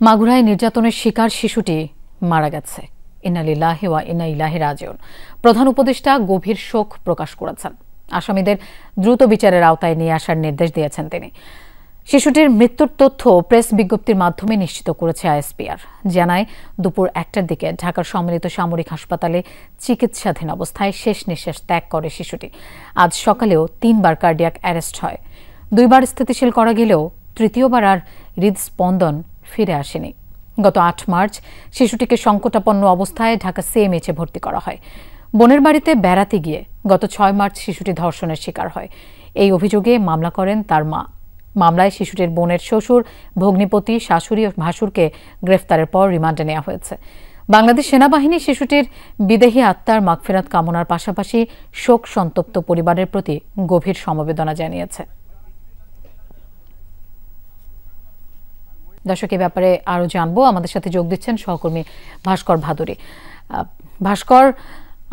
মাগুরায় নির্যাতনের শিকার শিশুটি মারা গেছে। ইন্না লিল্লাহি ওয়া ইন্না ইলাইহি রাজিউন। প্রধান উপদেষ্টা গভীর শোক প্রকাশ করেছেন। আসামিদের দ্রুত বিচারের আওতায় নিয়ে আসার নির্দেশ দিয়েছেন তিনি। শিশুটির মৃত্যুর তথ্য প্রেস বিজ্ঞপ্তির মাধ্যমে নিশ্চিত করেছে আইএসপিআর। জানায়, দুপুর 1টার দিকে ঢাকার সম্মিলিত সামরিক হাসপাতালে চিকিৎসাধীন অবস্থায় শেষ নিঃশ্বাস ত্যাগ করে শিশুটি। আজ সকালেও 3বার কার্ডিয়াক অ্যারেস্ট হয়। 2বার স্থিতিশীল করা গেলেও তৃতীয়বার আর হৃদস্পন্দন ফিরে আসেনি। গত 8 মার্চ শিশুটিকে সংকটাপন্ন অবস্থায় ঢাকা সিএমএইচে ভর্তি করা হয়। বোনের বাড়িতে বেড়াতে গিয়ে গত 6 মার্চ শিশুটি ধর্ষণের শিকার হয়। এই অভিযোগে মামলা করেন তার মা। মামলায় শিশুটির বোনের শ্বশুর, ভগ্নিপতি, শাশুড়ি ও ভাসুরকে গ্রেফতারের পর রিমান্ডে নেওয়া হয়েছে। বাংলাদেশ সেনাবাহিনী শিশুটির বিদেহী আত্মার মাগফিরাত কামনার পাশাপাশি শোক সন্তপ্ত পরিবারের প্রতি গভীর সমবেদনা জানিয়েছে। দর্শক, এ ব্যাপারে আরো জানবো। আমাদের সাথে যোগ দিচ্ছেন সহকর্মী ভাস্কর ভাদুরী। ভাস্কর,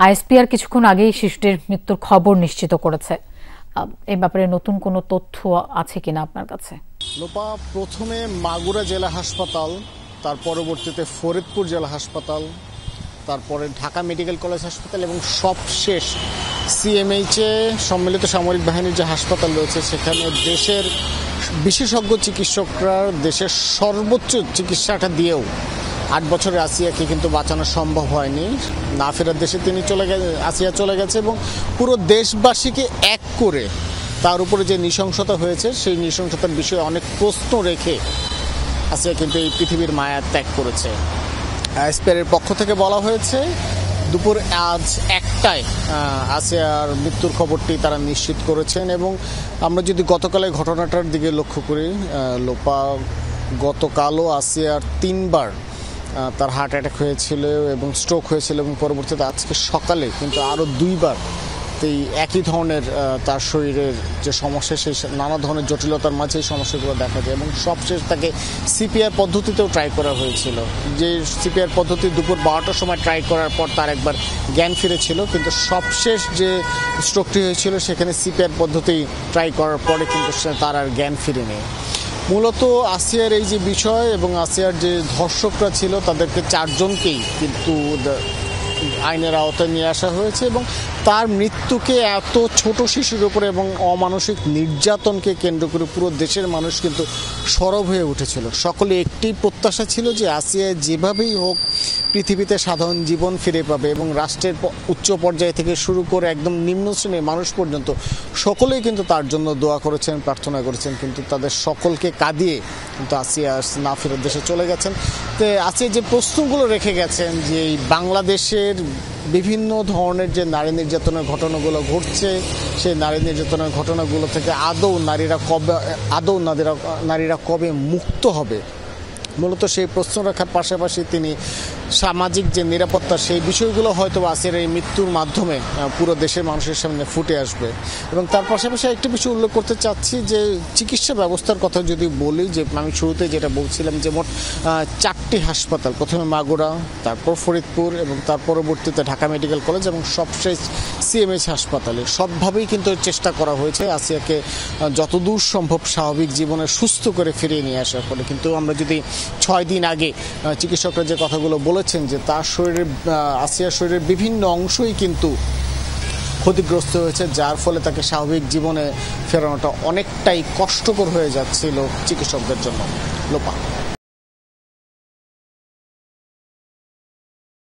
আইএসপিআর কিছুক্ষণ আগেই শিশুটির মৃত্যুর খবর নিশ্চিত করেছে। এই ব্যাপারে নতুন কোনো তথ্য আছে কিনা আপনার কাছে? লোপা, প্রথমে মাগুরা জেলা হাসপাতাল, তার পরবর্তীতে ফরিদপুর জেলা হাসপাতাল, তারপরে ঢাকা মেডিকেল কলেজ হাসপাতাল এবং সবশেষ সিএমএইচে সম্মিলিত সামরিক বাহিনীর যে হাসপাতাল রয়েছে সেখানে দেশের বিশেষজ্ঞ চিকিৎসকরা দেশের সর্বোচ্চ চিকিৎসাটা দিয়েও 8 বছরের আসিয়াকে কিন্তু বাঁচানো সম্ভব হয়নি। না ফেরার দেশে আসিয়া চলে গেছে এবং পুরো দেশবাসীকে এক করে তার উপরে যে নৃশংসতা হয়েছে সেই নৃশংসতার বিষয়ে অনেক প্রশ্ন রেখে আসিয়া কিন্তু এই পৃথিবীর মায়া ত্যাগ করেছে। আইএসপিআরের পক্ষ থেকে বলা হয়েছে দুপুর আজ 1টায় আসিয়ার মৃত্যুর খবরটি তারা নিশ্চিত করেছেন। এবং আমরা যদি গতকালের ঘটনাটার দিকে লক্ষ্য করি, লোপা, গতকালও আসিয়ার 3বার তার হার্ট অ্যাটাক হয়েছিল এবং স্ট্রোক হয়েছিল এবং পরবর্তীতে আজকে সকালে কিন্তু আরও 2বার এই একই ধরনের তার শরীরের যে সমস্যা, সেই নানা ধরনের জটিলতার মাঝে এই সমস্যাগুলো দেখা যায়। এবং সবশেষ তাকে সিপিআর পদ্ধতিতেও ট্রাই করা হয়েছিল। যে সিপিআর পদ্ধতি দুপুর 12টার সময় ট্রাই করার পর তার একবার জ্ঞান ফিরেছিল, কিন্তু সবশেষ যে স্ট্রোকটি হয়েছিল সেখানে সিপিআর পদ্ধতি ট্রাই করার পরে কিন্তু তার আর জ্ঞান ফিরেনি। মূলত আসিয়ার এই যে বিষয় এবং আসিয়ার যে ধর্ষকরা ছিল তাদেরকে 4 জনকেই কিন্তু আইনের আওতায় নিয়ে আসা হয়েছে এবং তার মৃত্যুকে এত ছোট শিশুর উপরে এবং অমানসিক নির্যাতনকে কেন্দ্র করে পুরো দেশের মানুষ কিন্তু সরব হয়ে উঠেছিল। সকলে একটি প্রত্যাশা ছিল যে আসিয়া যেভাবেই হোক পৃথিবীতে সাধারণ জীবন ফিরে পাবে এবং রাষ্ট্রের উচ্চ পর্যায় থেকে শুরু করে একদম নিম্ন শ্রেণীর মানুষ পর্যন্ত সকলেই কিন্তু তার জন্য দোয়া করেছেন, প্রার্থনা করেছেন। কিন্তু তাদের সকলকে কাঁদিয়ে কিন্তু আসিয়া না ফেরার দেশে চলে গেছেন। তো আসিয়া যে প্রশ্নগুলো রেখে গেছেন যে এই বাংলাদেশের বিভিন্ন ধরনের যে নারী নির্যাতনের ঘটনাগুলো ঘটছে, সেই নারী নির্যাতনের ঘটনাগুলো থেকে আদৌ নারীরা কবে মুক্ত হবে, মূলত সেই প্রশ্ন রাখার পাশাপাশি তিনি সামাজিক যে নিরাপত্তা সেই বিষয়গুলো হয়তো আসিয়ার এই মৃত্যুর মাধ্যমে পুরো দেশের মানুষের সামনে ফুটে আসবে। এবং তার পাশাপাশি একটা বিষয় উল্লেখ করতে চাচ্ছি যে চিকিৎসা ব্যবস্থার কথা যদি বলি, যে আমি শুরুতে যেটা বলছিলাম যে মোট 4টি হাসপাতাল, প্রথমে মাগুরা, তারপর ফরিদপুর এবং তার পরবর্তীতে ঢাকা মেডিকেল কলেজ এবং সবশেষ সিএমএইচ হাসপাতালে সবভাবেই কিন্তু চেষ্টা করা হয়েছে আসিয়াকে যতদূর সম্ভব স্বাভাবিক জীবনে সুস্থ করে ফিরিয়ে নিয়ে আসার ফলে। কিন্তু আমরা যদি 6 দিন আগে চিকিৎসকরা যে কথাগুলো বলেছেন যে তার আসিয়ার শরীরের বিভিন্ন অংশই কিন্তু ক্ষতিগ্রস্ত হয়েছে, যার ফলে তাকে স্বাভাবিক জীবনে ফেরানোটা অনেকটাই কষ্টকর হয়ে যাচ্ছিল চিকিৎসকদের জন্য। লোপা।